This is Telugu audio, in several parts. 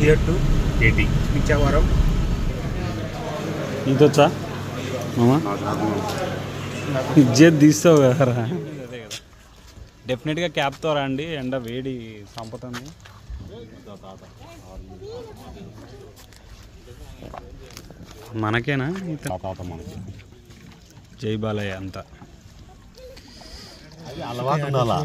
Tier 2 80 పిచ్చావరం ఇంతొచ్చా మామా ఇజ్జత్ తీస్తావు కదరా డెఫినెట్గా క్యాప్తో రండి ఎండ వేడి చంపుతుంది మనకేనా జై బాలయ్య అంతా అలవాటు ఉండాలా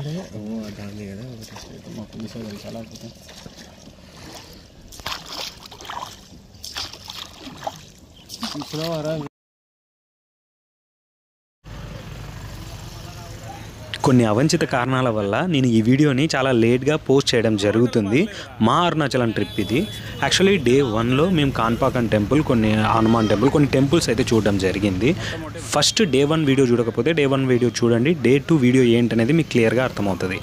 కొన్ని అవంచిత కారణాల వల్ల నేను ఈ వీడియోని చాలా లేట్గా పోస్ట్ చేయడం జరుగుతుంది. మా అరుణాచలం ట్రిప్ ఇది. యాక్చువల్లీ డే 1లో మేము కాన్పాకం టెంపుల్, కొన్ని హనుమాన్ టెంపుల్, కొన్ని టెంపుల్స్ అయితే చూడడం జరిగింది. ఫస్ట్ డే 1 వీడియో చూడకపోతే డే 1 వీడియో చూడండి. డే 2 వీడియో ఏంటనేది మీకు క్లియర్గా అర్థమవుతుంది.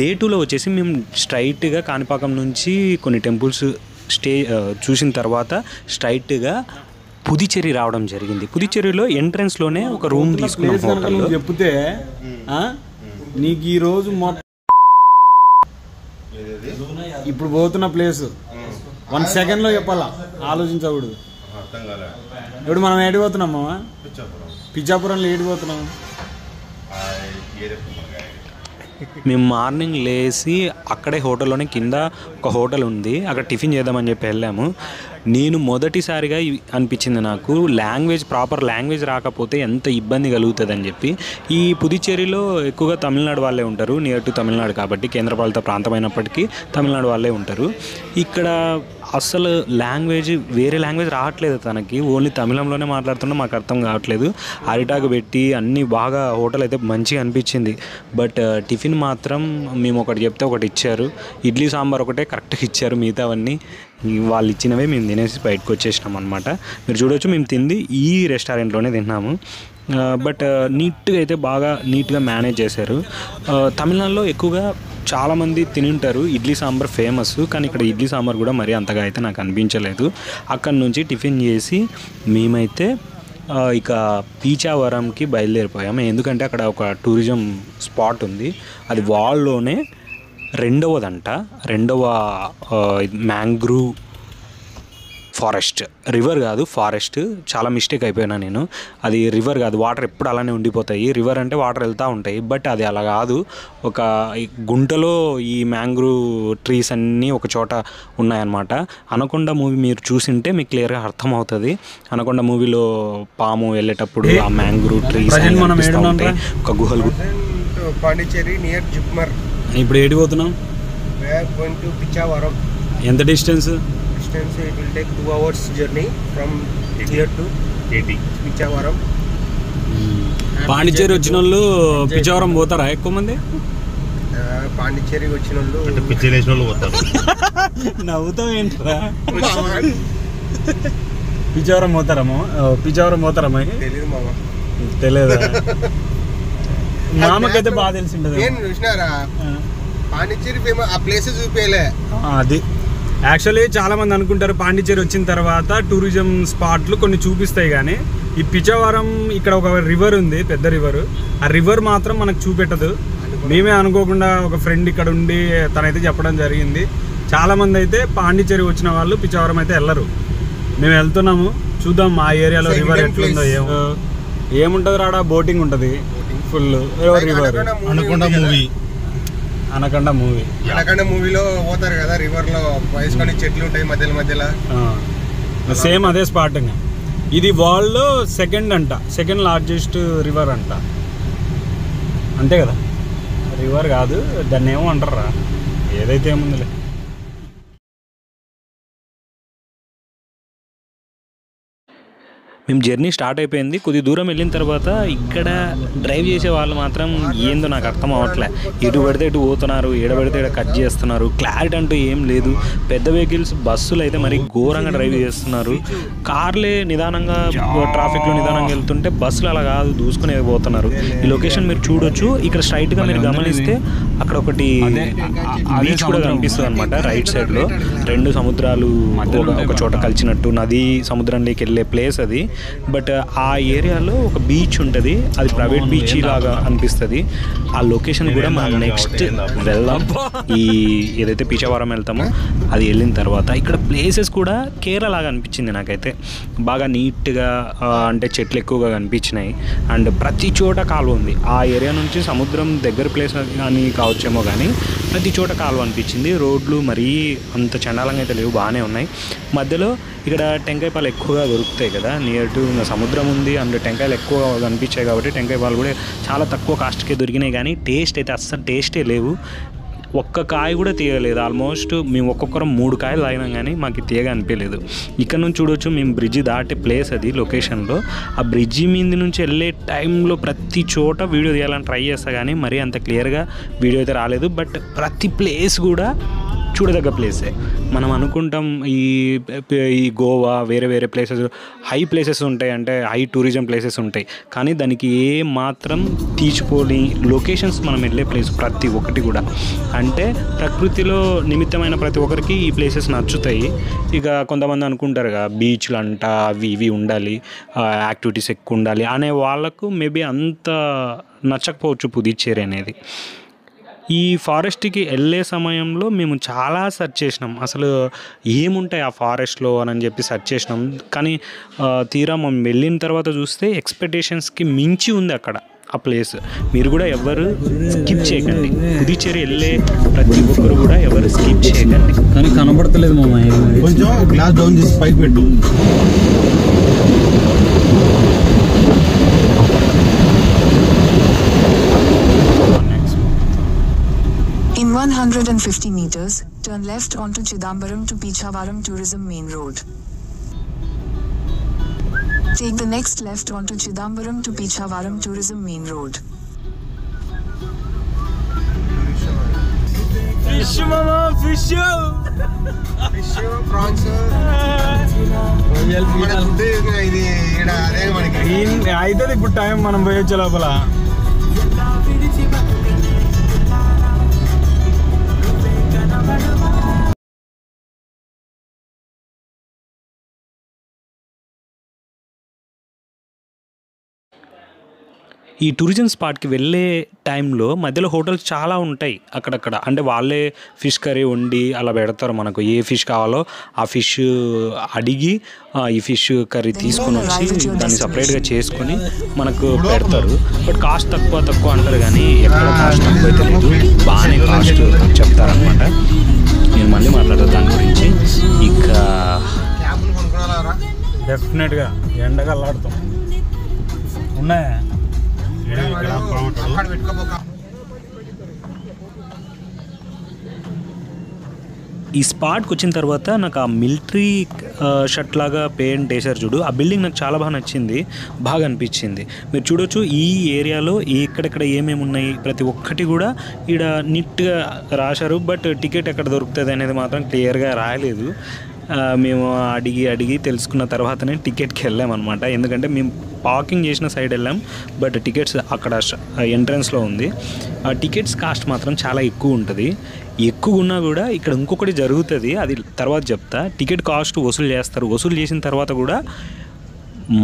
డే 2లో వచ్చేసి మేము స్ట్రైట్గా కాణిపాకం నుంచి కొన్ని టెంపుల్స్ చూసిన తర్వాత స్ట్రైట్గా పుదుచ్చేరి రావడం జరిగింది. పుదుచ్చేరిలో ఎంట్రన్స్లోనే ఒక రూమ్ తీసుకున్నాం. చెప్తే నీకు ఈరోజు ఇప్పుడు పోతున్న ప్లేస్ 1 సెకండ్లో చెప్పాలా, ఆలోచించకూడదు. ఇప్పుడు మనం ఏడిపోతున్నాం పిచ్చాపురంలో ఏడిపోతున్నాం. మేము మార్నింగ్ లేచి అక్కడే హోటల్లోనే కింద ఒక హోటల్ ఉంది, అక్కడ టిఫిన్ చేద్దామని చెప్పి వెళ్ళాము. నేను మొదటిసారిగా అనిపించింది నాకు ప్రాపర్ లాంగ్వేజ్ రాకపోతే ఎంత ఇబ్బంది కలుగుతుందని చెప్పి. ఈ పుదుచ్చేరిలో ఎక్కువగా తమిళనాడు వాళ్ళే ఉంటారు, నియర్ టు తమిళనాడు కాబట్టి, కేంద్రపాలిత ప్రాంతం అయినప్పటికీ తమిళనాడు వాళ్ళే ఉంటారు. ఇక్కడ అసలు వేరే లాంగ్వేజ్ రావట్లేదు తనకి, ఓన్లీ తమిళంలోనే మాట్లాడుతున్నా, మాకు అర్థం కావట్లేదు. అరిటాకు పెట్టి అన్నీ బాగా హోటల్ అయితే మంచిగా అనిపించింది. బట్ టిఫిన్ మాత్రం మేము ఒకటి చెప్తే ఒకటి ఇచ్చారు. ఇడ్లీ సాంబార్ ఒకటే కరెక్ట్గా ఇచ్చారు, మిగతావన్నీ వాళ్ళు ఇచ్చినవే మేము తినేసి బయటకు వచ్చేసినాం అనమాట. మీరు చూడవచ్చు మేము తింది ఈ రెస్టారెంట్లోనే తిన్నాము. బట్ నీట్గా అయితే బాగా నీట్గా మేనేజ్ చేశారు. తమిళనాడులో ఎక్కువగా చాలామంది తింటారు, ఇడ్లీ సాంబార్ ఫేమస్, కానీ ఇక్కడ ఇడ్లీ సాంబార్ కూడా మరీ అంతగా అయితే నాకు అనిపించలేదు. అక్కడి నుంచి టిఫిన్ చేసి మేమైతే ఇక పీచావరంకి బయలుదేరిపోయాము. ఎందుకంటే అక్కడ ఒక టూరిజం స్పాట్ ఉంది, అది వాల్లోనే రెండవ మ్యాంగ్రూవ్ ఫారెస్ట్, రివర్ కాదు ఫారెస్ట్, చాలా మిస్టేక్ అయిపోయినా నేను. అది రివర్ కాదు, వాటర్ ఎప్పుడు అలానే ఉండిపోతాయి. రివర్ అంటే వాటర్ వెళ్తూ ఉంటాయి, బట్ అది అలా కాదు. ఒక గుంటలో ఈ మ్యాంగ్రూవ్ ట్రీస్ అన్నీ ఒక చోట ఉన్నాయన్నమాట. అనకొండ మూవీ మీరు చూసింటే మీకు క్లియర్గా అర్థమవుతుంది. అనకొండ మూవీలో పాము వెళ్ళేటప్పుడు ఆ మ్యాంగ్రూవ్ ట్రీస్ ఉంటాయి, ఒక గుహలు. పాండిచ్చేరి నియర్ జిప్మర్. ఇప్పుడు ఏడిపోతున్నాం? పిచ్చావరం. ఎంత distance? It will take 2 hours journey from Tier 2 80 Pichavaram. Pondicherry వచ్చిన వాళ్ళు పిచ్చావరం పోతారా ఎక్కువ మంది? పాండిచ్చేరి వచ్చిన వాళ్ళు అంటే పిచ్చేరి వేసిన వాళ్ళు పోతారు. నవ్వుతావు ఏంట్రా? పిచ్చావరం పోతారమ్మా? పిచ్చావరం పోతారమ్మా? తెలియదు మామ. తెలియదా? మామకైతే బాగా తెలిసి ఉంటుంది. నేను చూసినారా పాండిచ్చేరి ఫేమస్, ఆ ప్లేసెస్ చూపేలే. అది యాక్చువల్లీ చాలామంది అనుకుంటారు పాండిచ్చేరి వచ్చిన తర్వాత టూరిజం స్పాట్లు కొన్ని చూపిస్తాయి, కానీ ఈ పిచ్చావరం ఇక్కడ ఒక రివర్ ఉంది, పెద్ద రివర్. ఆ రివర్ మాత్రం మనకు చూపెట్టదు. మేమే అనుకోకుండా ఒక ఫ్రెండ్ ఇక్కడ ఉండి తనైతే చెప్పడం జరిగింది. చాలామంది అయితే పాండిచ్చేరి వచ్చిన వాళ్ళు పిచ్చావరం అయితే వెళ్ళరు. మేము వెళ్తున్నాము, చూద్దాం మా ఏరియాలో రివర్ ఎట్లుందో. ఏముంటుంది రాడా, బోటింగ్ ఉంటుంది ఫుల్. రివర్ అనకొండ మూవీలో పోతారు కదా, రివర్ లో వయసుకొని చెట్లు ఉంటాయి మధ్యలో మధ్యలో, సేమ్ అదే స్పాట్. ఇది వరల్డ్ లో సెకండ్ లార్జెస్ట్ రివర్ అంట. అంతే కదా, రివర్ కాదు దాన్ని ఏమో అంటారా, ఏదైతే ఏముందిలే. మేము జర్నీ స్టార్ట్ అయిపోయింది. కొద్ది దూరం వెళ్ళిన తర్వాత ఇక్కడ డ్రైవ్ చేసే వాళ్ళు మాత్రం ఏందో నాకు అర్థం అవ్వట్లే. ఎటు పడితే ఎటు పోతున్నారు, ఎడ పడితే ఎడ కట్ చేస్తున్నారు, క్లారిటీ అంటూ ఏం లేదు. పెద్ద వెహికల్స్ బస్సులు అయితే మరి ఘోరంగా డ్రైవ్ చేస్తున్నారు. కార్లే నిదానంగా ట్రాఫిక్లో నిదానంగా వెళ్తుంటే బస్సులు అలా కాదు, దూసుకుని పోతున్నారు. ఈ లొకేషన్ మీరు చూడొచ్చు. ఇక్కడ స్ట్రైట్గా మీరు గమనిస్తే అక్కడ ఒకటి బీచ్ కూడా కనిపిస్తుంది అనమాట. రైట్ సైడ్లో 2 సముద్రాలు ఒక చోట కలిసినట్టు, నది సముద్రంలోకి వెళ్ళే ప్లేస్ అది. బట్ ఆ ఏరియాలో ఒక బీచ్ ఉంటుంది, అది ప్రైవేట్ బీచ్ లాగా అనిపిస్తుంది. ఆ లొకేషన్ కూడా మనం నెక్స్ట్ వెళ్దాం. ఈ ఏదైతే పిచవరం వెళ్తామో అది వెళ్ళిన తర్వాత ఇక్కడ ప్లేసెస్ కూడా కేరళ లాగా అనిపించింది నాకైతే. బాగా నీట్గా అంటే చెట్లు ఎక్కువగా కనిపించినాయి అండ్ ప్రతి చోట కాలువ ఉంది. ఆ ఏరియా నుంచి సముద్రం దగ్గర ప్లేస్ అని కావచ్చేమో కానీ ప్రతి చోట కాలువ అనిపించింది. రోడ్లు మరీ అంత చండాలంగా అయితే లేవు, బాగానే ఉన్నాయి. మధ్యలో ఇక్కడ టెంకాయ పాలు ఎక్కువగా దొరుకుతాయి కదా, నియర్ టు సముద్రం ఉంది అండ్ టెంకాయలు ఎక్కువ కనిపించాయి కాబట్టి టెంకాయ పాలు కూడా చాలా తక్కువ కాస్ట్కే దొరికినాయి. కానీ టేస్ట్ అయితే అస్సలు టేస్టే లేవు. ఒక్క కాయ కూడా తీయలేదు. ఆల్మోస్ట్ మేము ఒక్కొక్కరం 3 కాయలు తాగినాం కానీ మాకు తీయగా అనిపించలేదు. ఇక్కడ నుంచి చూడవచ్చు, మేము బ్రిడ్జి దాటే ప్లేస్ అది లొకేషన్లో. ఆ బ్రిడ్జి మీద నుంచి వెళ్ళే టైంలో ప్రతి చోట వీడియో తీయాలని ట్రై చేస్తా కానీ మరీ అంత క్లియర్గా వీడియో అయితే రాలేదు. బట్ ప్రతి ప్లేస్ కూడా చూడదగ్గ ప్లేసే. మనం అనుకుంటాం ఈ గోవా వేరే వేరే ప్లేసెస్ హై ప్లేసెస్ ఉంటాయి, అంటే హై టూరిజం ప్లేసెస్ ఉంటాయి, కానీ దానికి ఏ మాత్రం తీసిపోని లొకేషన్స్ మనం వెళ్ళే ప్లేస్ ప్రతి ఒక్కటి కూడా. అంటే ప్రకృతిలో నిమిత్తమైన ప్రతి ఒక్కరికి ఈ ప్లేసెస్ నచ్చుతాయి. ఇక కొంతమంది అనుకుంటారుగా బీచ్లు అంట అవి ఇవి ఉండాలి, యాక్టివిటీస్ ఎక్కువ ఉండాలి అనే వాళ్ళకు మేబీ అంత నచ్చకపోవచ్చు పుదుచ్చేరి అనేది. ఈ ఫారెస్ట్కి వెళ్ళే సమయంలో మేము చాలా సెర్చ్ చేసినాం, అసలు ఏముంటాయి ఆ ఫారెస్ట్లో అని చెప్పి సెర్చ్ చేసినాం. కానీ తీరా మేము వెళ్ళిన తర్వాత చూస్తే ఎక్స్పెక్టేషన్స్కి మించి ఉంది అక్కడ ఆ ప్లేస్. మీరు కూడా ఎవరు స్కిప్ చేయకండి, పుదుచ్చేరి వెళ్ళే ప్రతి ఒక్కరు కూడా ఎవరు స్కిప్ చేయకండి. కానీ కనబడతలేదు మామ, కొంచెం గ్లాస్ డౌన్ చేసి పైకి పెట్టు. In 150 meters, turn left onto Chidambaram to Pichavaram Tourism Main Road. Take the next left onto Chidambaram to Pichavaram Tourism Main Road. Fish మామా, ఫిష్ ప్రాన్స్ అవుతుంది ఇప్పుడు టైం మనం పోయొచ్చే లోపల. ఈ టూరిజం స్పాట్కి వెళ్ళే టైంలో మధ్యలో హోటల్స్ చాలా ఉంటాయి అక్కడక్కడ. అంటే వాళ్ళే ఫిష్ కర్రీ వండి అలా పెడతారు. మనకు ఏ ఫిష్ కావాలో ఆ ఫిష్ అడిగి ఈ ఫిష్ కర్రీ తీసుకొని వచ్చి దాన్ని సపరేట్గా చేసుకొని మనకు పెడతారు. బట్ కాస్ట్ తక్కువ అంటారు కానీ ఎక్కడ కాస్ట్ తక్కువ అయితే లేదు, బాగానే కాస్ట్ చెప్తారనమాట. నేను మళ్ళీ మాట్లాడతాను దాని గురించి. ఇక డెఫినెట్గా ఎండగా అల్లాడుతాం ఉన్నాయా. ఈ స్పాట్కి వచ్చిన తర్వాత నాకు ఆ మిలిటరీ షర్ట్ లాగా పెయింట్ వేసారు చూడు, ఆ బిల్డింగ్ నాకు చాలా బాగా నచ్చింది, బాగా అనిపించింది. మీరు చూడొచ్చు ఈ ఏరియాలో ఎక్కడెక్కడ ఏమేమి ఉన్నాయి ప్రతి ఒక్కటి కూడా ఈడ నీట్గా రాశారు. బట్ టికెట్ ఎక్కడ దొరుకుతుంది అనేది మాత్రం క్లియర్గా రాయలేదు. మేము అడిగి తెలుసుకున్న తర్వాతనే టికెట్కి వెళ్ళామన్నమాట. ఎందుకంటే మేము పార్కింగ్ చేసిన సైడ్ వెళ్ళాం, బట్ టికెట్స్ అక్కడ ఎంట్రన్స్లో ఉంది. ఆ టికెట్స్ కాస్ట్ మాత్రం చాలా ఎక్కువ ఉంటుంది. ఎక్కువ ఉన్నా కూడా ఇక్కడ ఇంకొకటి జరుగుతుంది, అది తర్వాత చెప్తా. టికెట్ కాస్ట్ వసూలు చేస్తారు. వసూలు చేసిన తర్వాత కూడా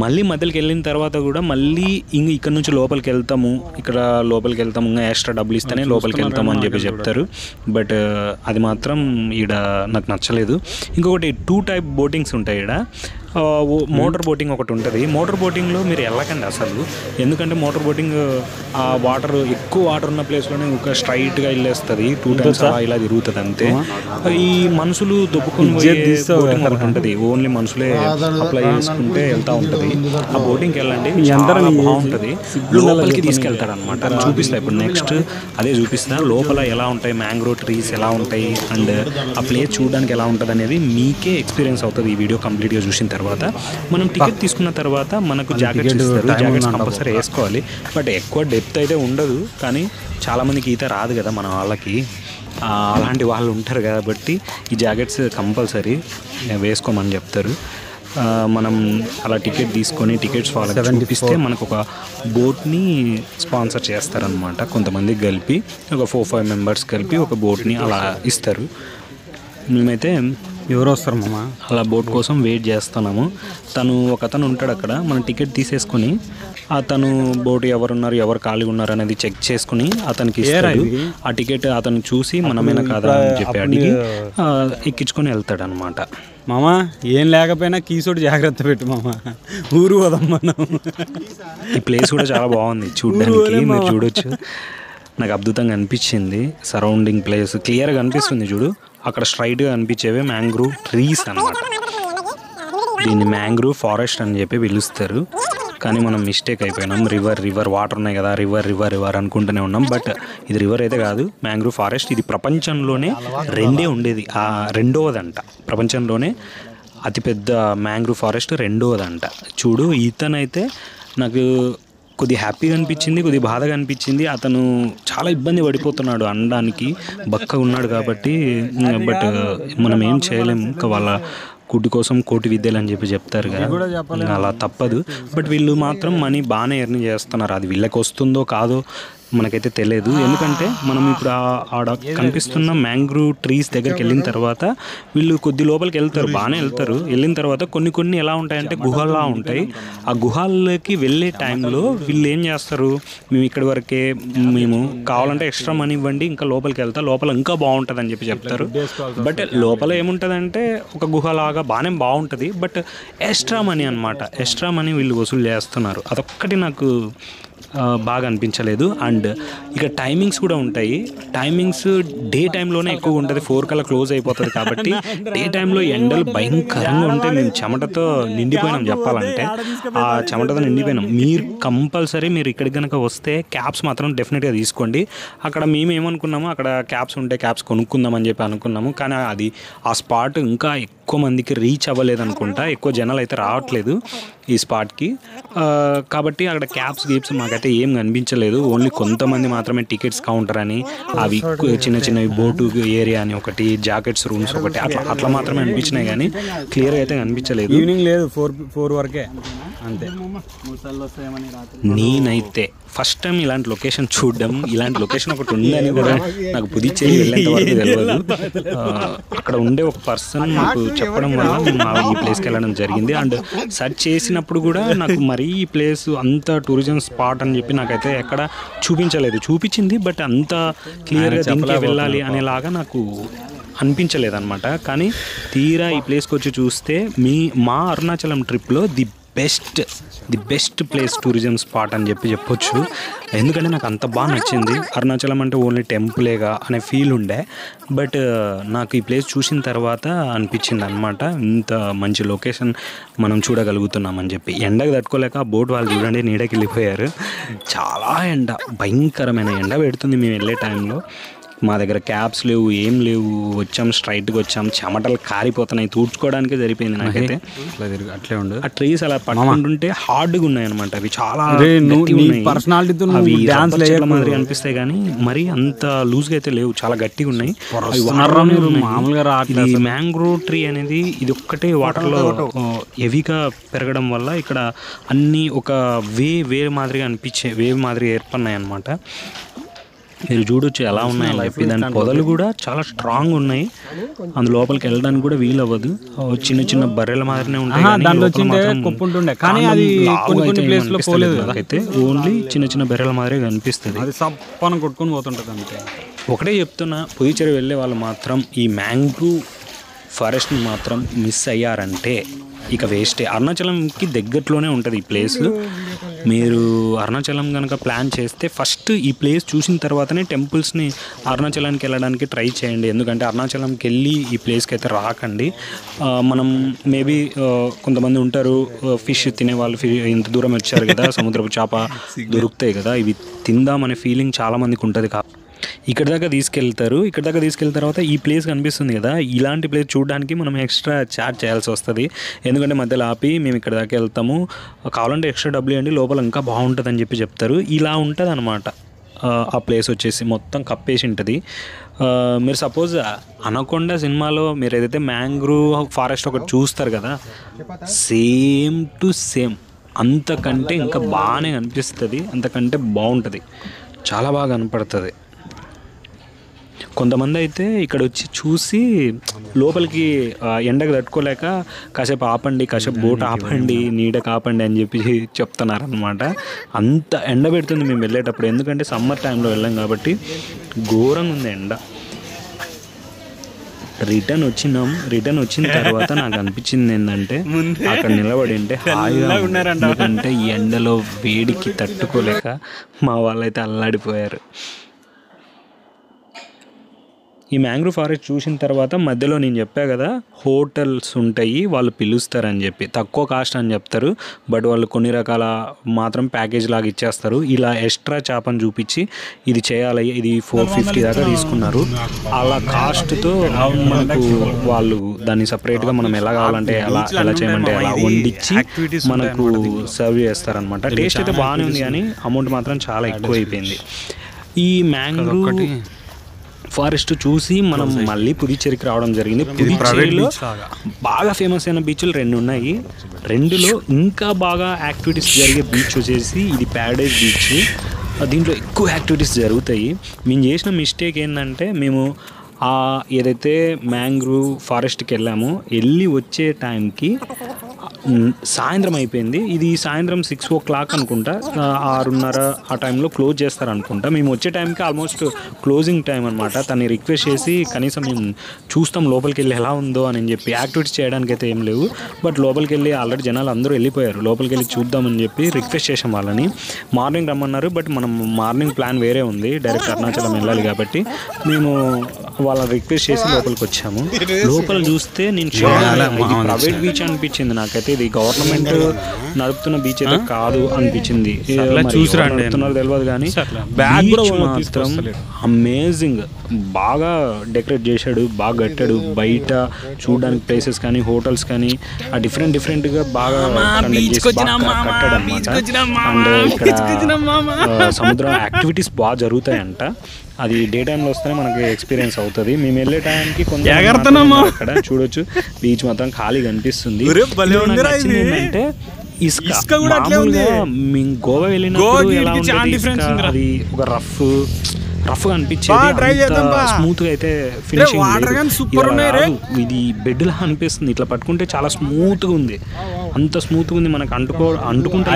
మళ్ళీ మధ్యలోకి వెళ్ళిన తర్వాత కూడా మళ్ళీ ఇక్కడ నుంచి లోపలికి వెళ్తాము, ఇంకా ఎక్స్ట్రా డబ్బులు ఇస్తేనే లోపలికి వెళ్తాము అని చెప్పి చెప్తారు. బట్ అది మాత్రం ఈడ నాకు నచ్చలేదు. ఇంకొకటి 2 టైప్ బోటింగ్స్ ఉంటాయి ఈడ. మోటార్ బోటింగ్ ఒకటి ఉంటుంది. మోటార్ బోటింగ్లో మీరు వెళ్ళకండి అసలు, ఎందుకంటే మోటార్ బోటింగ్ ఆ ఎక్కువ వాటర్ ఉన్న ప్లేస్లోనే ఒక స్ట్రైట్గా వెళ్ళేస్తుంది. 2 టైమ్స్ ఇలా తిరుగుతుంది అంతే. ఈ మనుషులు దొబ్బుకొని బోటింగ్ ఒకటి ఉంటుంది, ఓన్లీ మనుషులే అప్లై చేసుకుంటే వెళ్తూ ఉంటుంది. ఆ బోటింగ్కి వెళ్ళండి, చాలా బాగుంటుంది. లోపలికి తీసుకెళ్తాడు అనమాట. చూపిస్తా ఇప్పుడు నెక్స్ట్ అదే చూపిస్తా. లోపల ఎలా ఉంటాయి, మ్యాంగ్రోవ్ ట్రీస్ ఎలా ఉంటాయి అండ్ ఆ ప్లేస్ చూడడానికి ఎలా ఉంటుంది అనేది మీకే ఎక్స్పీరియన్స్ అవుతుంది ఈ వీడియో కంప్లీట్గా చూసిన తర్వాత. మనం టికెట్ తీసుకున్న తర్వాత మనకు జాకెట్స్ ఇస్తారు, జాకెట్స్ కంపల్సరీ వేసుకోవాలి. బట్ ఎక్కువ డెప్త్ అయితే ఉండదు, కానీ చాలామందికి ఈత రాదు కదా మన వాళ్ళకి, అలాంటి వాళ్ళు ఉంటారు కాబట్టి ఈ జాకెట్స్ కంపల్సరీ వేసుకోమని చెప్తారు. మనం అలా టికెట్ తీసుకొని టికెట్స్ వాళ్ళకి చూపిస్తే మనకు ఒక బోట్ని స్పాన్సర్ చేస్తారనమాట. కొంతమంది కలిపి ఒక 4-5 మెంబర్స్ కలిపి ఒక బోట్ని అలా ఇస్తారు. మేమైతే ఎవరు వస్తారు మామ? అలా బోట్ కోసం వెయిట్ చేస్తున్నాము. ఒకతను ఉంటాడు అక్కడ, మనం టికెట్ తీసేసుకుని అతను బోట్ ఎవరున్నారు ఎవరు ఖాళీగా ఉన్నారు అనేది చెక్ చేసుకుని అతనికి ఇస్తాడు. ఆ టికెట్ అతను చూసి మనమేనా కాదా అని చెప్పి అడిగి ఎక్కించుకొని వెళ్తాడు అనమాట. మామ ఏం లేకపోయినా కీసోడు జాగ్రత్త పెట్టు మామ, ఊరు పోదాం మనం. ఈ ప్లేస్ కూడా చాలా బాగుంది చూడడానికి, మీరు చూడొచ్చు. నాకు అద్భుతంగా అనిపించింది. సరౌండింగ్ ప్లేస్ క్లియర్గా అనిపిస్తుంది చూడు. అక్కడ స్ట్రైట్గా అనిపించేవే మ్యాంగ్రూవ్ ట్రీస్ అన్నమాట. దీన్ని మ్యాంగ్రూవ్ ఫారెస్ట్ అని చెప్పి పిలుస్తారు. కానీ మనం మిస్టేక్ అయిపోయినాం. రివర్ వాటర్ ఉన్నాయి కదా, రివర్ అనుకుంటూనే ఉన్నాం. బట్ ఇది రివర్ అయితే కాదు, మ్యాంగ్రూవ్ ఫారెస్ట్. ఇది ప్రపంచంలోనే రెండే ఉండేది, రెండవదంట. ప్రపంచంలోనే అతిపెద్ద మ్యాంగ్రూవ్ ఫారెస్ట్ రెండవదంట. చూడు, ఇతనైతే నాకు కొద్దిగా హ్యాపీగా అనిపించింది, కొద్దిగా బాధగా అనిపించింది. అతను చాలా ఇబ్బంది పడిపోతున్నాడు అనడానికి, బక్కగా ఉన్నాడు కాబట్టి. బట్ మనం ఏం చేయలేము, ఇంకా వాళ్ళ కూటి కోసం కోటి విద్యలు అని చెప్పి చెప్తారు కదా, అలా తప్పదు. బట్ వీళ్ళు మాత్రం మనీ బాగానే ఎర్న్ చేస్తున్నారు. అది వీళ్ళకి వస్తుందో కాదో మనకైతే తెలియదు. ఎందుకంటే మనం ఇప్పుడు ఆడ కనిపిస్తున్న మ్యాంగ్రూవ్ ట్రీస్ దగ్గరికి వెళ్ళిన తర్వాత వీళ్ళు కొద్ది లోపలికి వెళ్తారు, బాగానే వెళ్తారు. వెళ్ళిన తర్వాత కొన్ని ఎలా ఉంటాయంటే గుహల్లా ఉంటాయి. ఆ గుహాలకి వెళ్ళే టైంలో వీళ్ళు ఏం చేస్తారు, మేము ఇక్కడి వరకే, మేము కావాలంటే ఎక్స్ట్రా మనీ ఇవ్వండి, ఇంకా లోపలికి వెళ్తా, లోపల ఇంకా బాగుంటుంది అని చెప్పి చెప్తారు. బట్ లోపల ఏముంటుందంటే ఒక గుహలాగా బాగానే బాగుంటుంది. బట్ ఎక్స్ట్రా మనీ అనమాట, ఎక్స్ట్రా మనీ వీళ్ళు వసూలు చేస్తున్నారు. అదొక్కటి నాకు బాగా అనిపించలేదు. అండ్ ఇక టైమింగ్స్ కూడా ఉంటాయి. టైమింగ్స్ డే టైంలోనే ఎక్కువ ఉంటుంది, 4 కల్లా క్లోజ్ అయిపోతుంది. కాబట్టి డే టైంలో ఎండలు భయంకరంగా ఉంటాయి. మేము చెమటతో నిండిపోయినాం చెప్పాలంటే, ఆ చెమటతో నిండిపోయినాం. మీరు కంపల్సరీ మీరు ఇక్కడికి కనుక వస్తే క్యాప్స్ మాత్రం డెఫినెట్గా తీసుకోండి. అక్కడ మేము ఏమనుకున్నాము, అక్కడ క్యాప్స్ ఉంటే క్యాప్స్ కొనుక్కుందామని చెప్పి అనుకున్నాము. కానీ అది ఆ స్పాట్ ఇంకా ఎక్కువ మందికి రీచ్ అవ్వలేదు అనుకుంటా, ఎక్కువ జనాలు అయితే రావట్లేదు ఈ స్పాట్కి. కాబట్టి అక్కడ క్యాప్స్ మాకైతే ఏం కనిపించలేదు. ఓన్లీ కొంతమంది మాత్రమే టికెట్స్ కౌంటర్ అని, అవి చిన్నవి బోటు ఏరియా అని ఒకటి, జాకెట్స్ రూమ్స్ ఒకటి, అట్లా మాత్రమే అనిపించినాయి. కానీ క్లియర్గా అయితే కనిపించలేదు. ఈవినింగ్ లేదు, 4 వరకే అంతే. నేనైతే ఫస్ట్ టైం ఇలాంటి లొకేషన్ చూడడం, ఇలాంటి లొకేషన్ ఒకటి ఉందని కూడా నాకు పుదుచ్చేరి వెళ్ళేంత వరకు తెలియదు. అక్కడ ఉండే ఒక పర్సన్ నాకు చెప్పడం వల్ల మేము ఈ ప్లేస్కి వెళ్ళడం జరిగింది. అండ్ సెర్చ్ చేసినప్పుడు కూడా నాకు మరీ ఈ ప్లేస్ అంత టూరిజం స్పాట్ అని చెప్పి నాకైతే ఎక్కడ చూపించింది. బట్ అంత క్లియర్గా దీనికి వెళ్ళాలి అనేలాగా నాకు అనిపించలేదు అనమాట. కానీ తీరా ఈ ప్లేస్కి వచ్చి చూస్తే మా అరుణాచలం ట్రిప్లో the best place tourism spot అని చెప్పొచ్చు. ఎందుకంటే నాకు అంత బాగా నచ్చింది. అరుణాచలం అంటే ఓన్లీ టెంపులేగా అనే ఫీల్ ఉండే. బట్ నాకు ఈ ప్లేస్ చూసిన తర్వాత అనిపించింది అనమాట, ఇంత మంచి లొకేషన్ మనం చూడగలుగుతున్నామని చెప్పి. ఎండకు తట్టుకోలేక బోట్ వాళ్ళు చూడండి నీడకి వెళ్ళిపోయారు. చాలా ఎండ, భయంకరమైన ఎండ పెడుతుంది మేము వెళ్ళే టైంలో. మా దగ్గర క్యాబ్స్ లేవు, ఏం లేవు. స్ట్రైట్గా వచ్చాం, చెమటలు కారిపోతున్నాయి, తూడ్చుకోవడానికే సరిపోయింది నాకైతే. అట్లే ఉండు. ఆ ట్రీస్ అలా పట్టుకుంటుంటే హార్డ్గా ఉన్నాయి అనమాట. అవి చాలా మాదిరి అనిపిస్తాయి కానీ మరి అంత లూజ్గా అయితే లేవు, చాలా గట్టిగా ఉన్నాయి. ఇది మ్యాంగ్రోవ్ ట్రీ అనేది ఇది ఒక్కటే వాటర్లో హెవీగా పెరగడం వల్ల ఇక్కడ అన్నీ ఒక వేవ్ మాదిరిగా వేవ్ మాదిరిగా ఏర్పడినాయి అనమాట. మీరు చూడొచ్చు ఎలా ఉన్నాయని చెప్పి. దాని పొదలు కూడా చాలా స్ట్రాంగ్ ఉన్నాయి, అందు లోపలికి వెళ్ళడానికి కూడా వీలు అవ్వదు. చిన్న బర్రెల మాదిరినే ఉంటాయి, అయితే ఓన్లీ చిన్న బర్రెల మాదిరి కనిపిస్తుంది. కొట్టుకొని పోతుంటది అంతే. ఒకటే చెప్తున్నా, పుదుచ్చేరి వెళ్ళే వాళ్ళు మాత్రం ఈ మ్యాంగ్రూవ్ ఫారెస్ట్ని మాత్రం మిస్ అయ్యారంటే ఇక వేస్టే. అరుణాచలంకి దగ్గరలోనే ఉంటుంది ఈ ప్లేస్. మీరు అరుణాచలం కనుక ప్లాన్ చేస్తే ఫస్ట్ ఈ ప్లేస్ చూసిన తర్వాతనే టెంపుల్స్ని అరుణాచలానికి వెళ్ళడానికి ట్రై చేయండి. ఎందుకంటే అరుణాచలంకి వెళ్ళి ఈ ప్లేస్కి అయితే రాకండి. మనం మేబీ కొంతమంది ఉంటారు ఫిష్ తినేవాళ్ళు, ఇంత దూరం వచ్చారు కదా, సముద్రపు చేప దొరుకుతాయి కదా, ఇవి తిందామనే ఫీలింగ్ చాలామందికి ఉంటుంది. ఇక్కడ దాకా తీసుకెళ్తారు. ఇక్కడ దాకా తీసుకెళ్ళిన తర్వాత ఈ ప్లేస్ కనిపిస్తుంది కదా, ఇలాంటి ప్లేస్ చూడడానికి మనం ఎక్స్ట్రా చార్జ్ చేయాల్సి వస్తుంది. ఎందుకంటే మధ్యలో ఆపి మేము ఇక్కడ దాకా వెళ్తాము, కావాలంటే ఎక్స్ట్రా డబ్బులు ఇవ్వండి, లోపల ఇంకా బాగుంటుంది అని చెప్పి చెప్తారు. ఇలా ఉంటుంది అనమాట. ఆ ప్లేస్ వచ్చేసి మొత్తం కప్పేసి ఉంటుంది. మీరు సపోజ్ అనకొండ సినిమాలో మీరు ఏదైతే మ్యాంగ్రూవ్ ఫారెస్ట్ ఒకటి చూస్తారు కదా, సేమ్ టు సేమ్ అంతకంటే ఇంకా బాగానే కనిపిస్తుంది, అంతకంటే బాగుంటుంది, చాలా బాగా కనపడుతుంది. కొంతమంది అయితే ఇక్కడ వచ్చి చూసి లోపలికి ఎండకు తట్టుకోలేక కాసేపు ఆపండి, కాసేపు బోట్ ఆపండి, నీడకు ఆపండి అని చెప్పి చెప్తున్నారనమాట. అంత ఎండ పెడుతుంది మేము వెళ్ళేటప్పుడు, ఎందుకంటే సమ్మర్ టైంలో వెళ్ళాం కాబట్టి ఘోరంగా ఉంది ఎండ. రిటర్న్ వచ్చిన తర్వాత నాకు అనిపించింది ఏంటంటే అక్కడ నిలబడి ఉంటే హాయిగా, ఎందుకంటే ఈ ఎండలో వేడికి తట్టుకోలేక మా వాళ్ళైతే అల్లాడిపోయారు. ఈ మ్యాంగ్రూవ్ ఫారెస్ట్ చూసిన తర్వాత మధ్యలో నేను చెప్పా కదా హోటల్స్ ఉంటాయి, వాళ్ళు పిలుస్తారని చెప్పి, తక్కువ కాస్ట్ అని చెప్తారు, బట్ వాళ్ళు కొన్ని రకాల మాత్రం ప్యాకేజ్ లాగా ఇచ్చేస్తారు. ఇలా ఎక్స్ట్రా చేపను చూపించి ఇది చేయాలి, ఇది 450 దాకా తీసుకున్నారు. అలా కాస్ట్తో మనకు వాళ్ళు దాన్ని సపరేట్గా మనం ఎలా కావాలంటే ఎలా చేయమంటే అలా వండించి మనకు సర్వ్ చేస్తారనమాట. టేస్ట్ అయితే బాగానే ఉంది కానీ అమౌంట్ మాత్రం చాలా ఎక్కువ అయిపోయింది. ఈ మ్యాంగ్రూవ్ ఫారెస్ట్ చూసి మనం మళ్ళీ పుదుచ్చేరికి రావడం జరిగింది. పుదుచ్చేరిలో బాగా ఫేమస్ అయిన బీచ్లు 2 ఉన్నాయి. 2లో ఇంకా బాగా యాక్టివిటీస్ జరిగే బీచ్ వచ్చేసి ఇది ప్యారడైజ్ బీచ్. దీంట్లో ఎక్కువ యాక్టివిటీస్ జరుగుతాయి. మేము చేసిన మిస్టేక్ ఏంటంటే మేము ఏదైతే మ్యాంగ్రూవ్ ఫారెస్ట్కి వెళ్ళామో వెళ్ళి వచ్చే టైంకి సాయంత్రం అయిపోయింది. ఇది సాయంత్రం 6 o'clock అనుకుంటా, 6:30 ఆ టైంలో క్లోజ్ చేస్తారనుకుంటా. మేము వచ్చే టైంకి ఆల్మోస్ట్ క్లోజింగ్ టైం అనమాట. తను రిక్వెస్ట్ చేసి కనీసం మేము చూస్తాం లోపలికి వెళ్ళి ఎలా ఉందో అని చెప్పి, యాక్టివిటీస్ చేయడానికి అయితే ఏం లేవు, బట్ లోపలికి వెళ్ళి ఆల్రెడీ జనాలు అందరూ వెళ్ళిపోయారు, లోపలికి వెళ్ళి చూద్దామని చెప్పి రిక్వెస్ట్ చేసాం వాళ్ళని. మార్నింగ్ రమ్మన్నారు, బట్ మనం మార్నింగ్ ప్లాన్ వేరే ఉంది, డైరెక్ట్ అరుణాచలం వెళ్ళాలి కాబట్టి మేము వాళ్ళని రిక్వెస్ట్ చేసి లోపలికి వచ్చాము. లోపల చూస్తే నేను ప్రైవేట్ బీచ్ అనిపించింది నాకైతే, ఇది గవర్నమెంట్ నడుపుతున్న బీచ్ అయితే కాదు అనిపించింది. నడుపుతున్నారు తెలియదు కానీ మాత్రం అమేజింగ్, బాగా డెకరేట్ చేశాడు, బాగా కట్టాడు. బయట చూడడానికి ప్లేసెస్ కానీ హోటల్స్ కానీ డిఫరెంట్గా బాగా కట్టాడు అనమాట. అండ్ ఇక్కడ సముద్రం యాక్టివిటీస్ బాగా జరుగుతాయంట. అది డే టైంలో వస్తేనే మనకి ఎక్స్పీరియన్స్ అవుతుంది. మేము వెళ్ళే టైంకి కొంచెం అక్కడ చూడొచ్చు, బీచ్ మొత్తం ఖాళీగా అనిపిస్తుంది. ఏంటంటే ఇసుక మామూలుగా మేము గోవా వెళ్ళినప్పుడు ఎలా ఉంటుంది, అది ఒక రఫ్గా అనిపించేది, స్మూత్ గా అయితే ఫినిషింగ్. ఇది బెడ్ లా అనిపిస్తుంది, ఇట్లా పట్టుకుంటే చాలా స్మూత్ గా ఉంది, అంత స్మూత్ గా ఉంది, మనకు అంటుకుంటే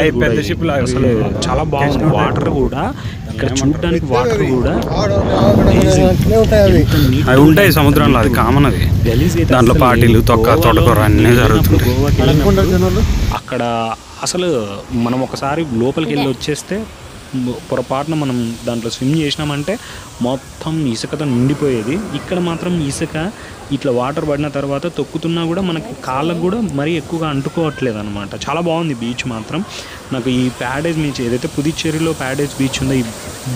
అసలు చాలా బాగుంది. వాటర్ కూడా ఇక్కడ చూడడానికి వాటర్ కూడా ఉంటాయి సముద్రంలో, అది కామన్, అది దాంట్లో పార్టీలు తోటకూర అన్నీ జరుగుతుంది. అక్కడ అసలు మనం ఒకసారి లోపలికి వెళ్ళి వచ్చేస్తే పొరపాటున మనం దాంట్లో స్విమ్ చేసినామంటే మొత్తం ఇసుకతో నిండిపోయేది. ఇక్కడ మాత్రం ఇసుక ఇట్లా వాటర్ పడిన తర్వాత తొక్కుతున్నా కూడా మనకి కాళ్ళకు కూడా మరీ ఎక్కువగా అంటుకోవట్లేదు అనమాట. చాలా బాగుంది బీచ్ మాత్రం. నాకు ఈ ప్యారడైజ్ బీచ్ ఏదైతే పుదుచ్చేరిలో ప్యారడైజ్ బీచ్ ఉందో ఈ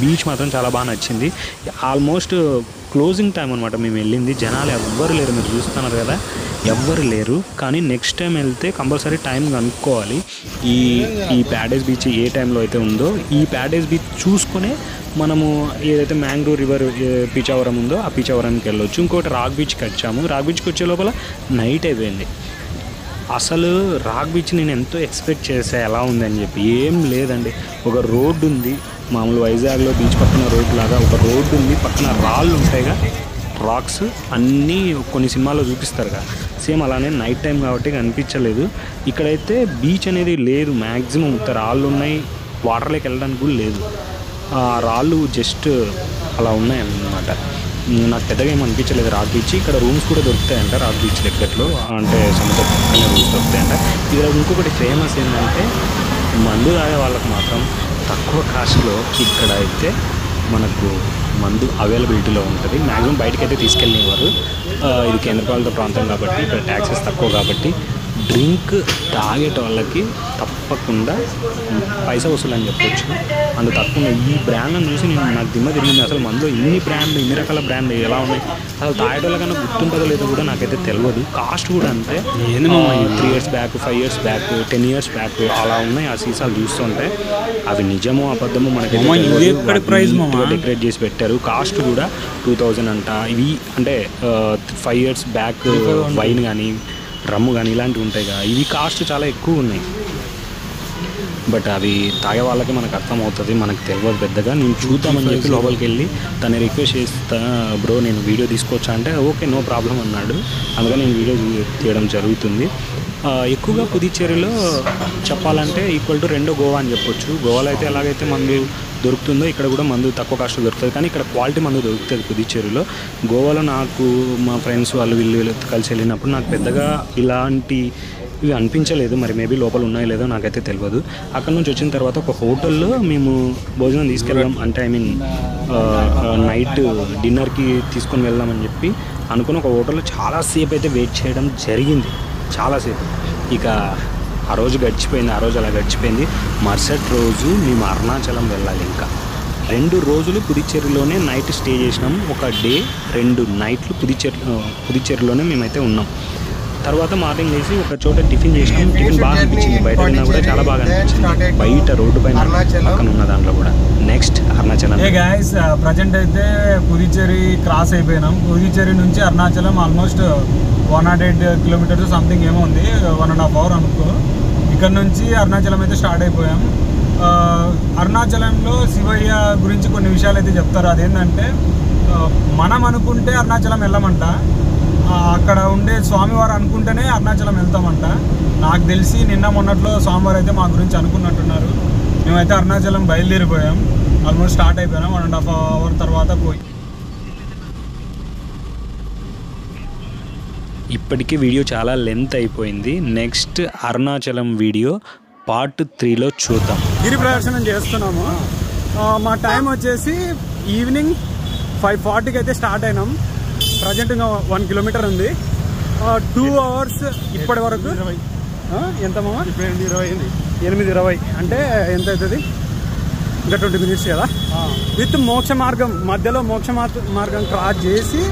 బీచ్ మాత్రం చాలా బాగా నచ్చింది. ఆల్మోస్ట్ క్లోజింగ్ టైం అనమాట మేము వెళ్ళింది. జనాలు ఎవ్వరు లేరు, మీరు చూస్తున్నారు కదా, ఎవ్వరు లేరు. కానీ నెక్స్ట్ టైం వెళ్తే కంపల్సరీ టైం కనుక్కోవాలి. ఈ ప్యారడైజ్ బీచ్ ఏ టైంలో అయితే ఉందో ఈ ప్యారడైజ్ బీచ్ చూసుకునే మనము ఏదైతే మ్యాంగ్రూవ్ రివర్ పిచావరం ఉందో ఆ పిచావరంకి వెళ్ళొచ్చు. ఇంకోటి రాక్ బీచ్కి వచ్చాము. రాక్ బీచ్కి వచ్చే లోపల నైట్ అయిపోయింది. అసలు రాక్ బీచ్ నేను ఎంతో ఎక్స్పెక్ట్ చేసా ఎలా ఉందని చెప్పి, ఏం లేదండి. ఒక రోడ్డు ఉంది, మామూలు వైజాగ్లో బీచ్ పక్కన రోడ్డు లాగా ఒక రోడ్డు ఉంది, పక్కన రాళ్ళు ఉంటాయిగా, రాక్స్ అన్నీ కొన్ని సినిమాల్లో చూపిస్తారుగా, సేమ్ అలానే నైట్ టైం కాబట్టి కనిపించలేదు. ఇక్కడైతే బీచ్ అనేది లేదు, మ్యాక్సిమం రాళ్ళు ఉన్నాయి, వాటర్లోకి వెళ్ళడానికి కూడా లేదు. ఆ రాళ్ళు జస్ట్ అలా ఉన్నాయన్నమాట. నాకు పెద్దగా ఏం అనిపించలేదు రాక్ బీచ్. ఇక్కడ రూమ్స్ కూడా దొరుకుతాయంట రాక్ బీచ్ దగ్గరలో, అంటే సముద్రం పక్కనే రూమ్స్ దొరుకుతాయంట. ఇక్కడ ఇంకొకటి ఫేమస్ ఏంటంటే మందు తాగే వాళ్ళకి మాత్రం తక్కువ కాస్ట్లో ఇక్కడ అయితే మనకు మందు అవైలబిలిటీలో ఉంటుంది. మ్యాక్సిమం బయటకు అయితే తీసుకెళ్ళేవారు. ఇది కేంద్రపాలిత ప్రాంతం కాబట్టి ఇక్కడ ట్యాక్సెస్ తక్కువ కాబట్టి డ్రింక్ తాగేటోళ్ళకి తప్పకుండా పైసా వసూలు అని చెప్పొచ్చు. అంత తక్కువ ఈ బ్రాండ్లను చూసి నాకు దిమ్మ తిరిగింది. అసలు మనలో ఇన్ని బ్రాండ్లు, ఇన్ని రకాల బ్రాండ్లు ఎలా ఉన్నాయి, అసలు తాగేటోళ్ళకన్నా గుర్తుంటుందో లేదో కూడా నాకైతే తెలియదు. కాస్ట్ కూడా అంతే, 3 years back, 5 years back, 10 years back అలా ఉన్నాయి. ఆ సీసాలు చూస్తుంటే అవి నిజమో అబద్ధమో మనకి డెకరేట్ చేసి పెట్టారు. కాస్ట్ కూడా 2000 అంట. ఇవి అంటే 5 years బ్యాక్ వైన్ కానీ రమ్ము కానీ ఇలాంటివి ఉంటాయి కదా, ఇవి కాస్ట్ చాలా ఎక్కువ ఉన్నాయి. బట్ అవి తాగే వాళ్ళకి మనకు అర్థమవుతుంది, మనకు తెలియదు పెద్దగా. నేను చూద్దామని చెప్పి లోపలికి వెళ్ళి తను రిక్వెస్ట్ చేస్తా, బ్రో నేను వీడియో తీసుకోవచ్చా అంటే ఓకే నో ప్రాబ్లం అన్నాడు. అందుకని నేను వీడియో తీయడం జరుగుతుంది. ఎక్కువగా పుదుచ్చేరిలో చెప్పాలంటే ఈక్వల్ టు రెండో గోవా అని చెప్పొచ్చు. గోవాలో అయితే ఎలాగైతే మందు దొరుకుతుందో ఇక్కడ కూడా మందు తక్కువ కాస్ట్ దొరుకుతుంది, కానీ ఇక్కడ క్వాలిటీ మందు దొరుకుతుంది పుదుచ్చేరిలో. గోవాలో నాకు మా ఫ్రెండ్స్ వాళ్ళు వీళ్ళు కలిసి వెళ్ళినప్పుడు నాకు పెద్దగా ఇవి అనిపించలేదు. మరి మేబీ లోపల ఉన్నాయో లేదో నాకైతే తెలియదు. అక్కడ నుంచి వచ్చిన తర్వాత ఒక హోటల్లో మేము భోజనం తీసుకెళ్ళాం, అంటే ఐ మీన్ నైట్ డిన్నర్కి తీసుకొని వెళ్దామని చెప్పి అనుకుని ఒక హోటల్లో చాలాసేపు అయితే వెయిట్ చేయడం జరిగింది, చాలాసేపు. ఇక ఆ రోజు అలా గడిచిపోయింది. మరుసటి రోజు మేము అరుణాచలం వెళ్ళాలి. ఇంకా 2 రోజులు పుదుచ్చేరిలోనే నైట్ స్టే చేసినాం. ఒక డే 2 నైట్లు పుదుచ్చేరిలోనే మేమైతే ఉన్నాం. తర్వాత మార్నింగ్ లేచి ఒక చోట టిఫిన్ చేసినాం. టిఫిన్ బాగా అనిపించింది, బయట తిన్నా కూడా చాలా బాగా అనిపించింది, బయట రోడ్డు పైన పక్కన ఉన్న దాంట్లో కూడా. నెక్స్ట్ అరుణాచలం. గైస్ ప్రజెంట్ అయితే పుదుచ్చేరి క్రాస్ అయిపోయినాం. పుదుచ్చేరి నుంచి అరుణాచలం ఆల్మోస్ట్ 108 కిలోమీటర్స్ సంథింగ్ ఏమో ఉంది, 1.5 hours అనుకో. ఇక్కడ నుంచి అరుణాచలం అయితే స్టార్ట్ అయిపోయాం. అరుణాచలంలో శివయ్య గురించి కొన్ని విషయాలు అయితే చెప్తారు. అదేంటంటే మనం అనుకుంటే అరుణాచలం వెళ్ళమంట, అక్కడ ఉండే స్వామివారు అనుకుంటేనే అరుణాచలం వెళ్తామంట. నాకు తెలిసి నిన్న మొన్నట్లో స్వామివారు అయితే మా గురించి అనుకున్నట్టున్నారు. మేమైతే అరుణాచలం బయలుదేరిపోయాం, ఆల్మోస్ట్ స్టార్ట్ అయిపోయాం. 1.5 hours తర్వాత పోయి. ఇప్పటికీ వీడియో చాలా లెంత్ అయిపోయింది. నెక్స్ట్ అరుణాచలం వీడియో పార్ట్ 3లో చూద్దాం. గిరి ప్రదర్శనం చేస్తున్నాము. మా టైం వచ్చేసి ఈవినింగ్ 5:40కి అయితే స్టార్ట్ అయినాం. ప్రజెంట్ ఇంకా 1 కిలోమీటర్ ఉంది. 2 hours ఇప్పటి వరకు. ఎంత మామ? 8:20 అంటే ఎంత అవుతుంది? ఇంకా 20 minutes కదా. విత్ మోక్ష మార్గం మధ్యలో మోక్ష మార్గం క్రాస్ చేసి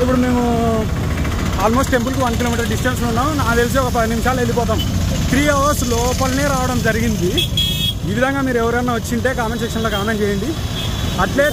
ఇప్పుడు మేము ఆల్మోస్ట్ టెంపుల్కి 1 kilometer డిస్టెన్స్ ఉన్నాం. నాకు తెలిసి ఒక 10 నిమిషాలు వెళ్ళిపోతాం. 3 hours లోపలనే రావడం జరిగింది. ఈ విధంగా మీరు ఎవరైనా వచ్చింటే కామెంట్ సెక్షన్లో కామెంట్ చేయండి. అట్లే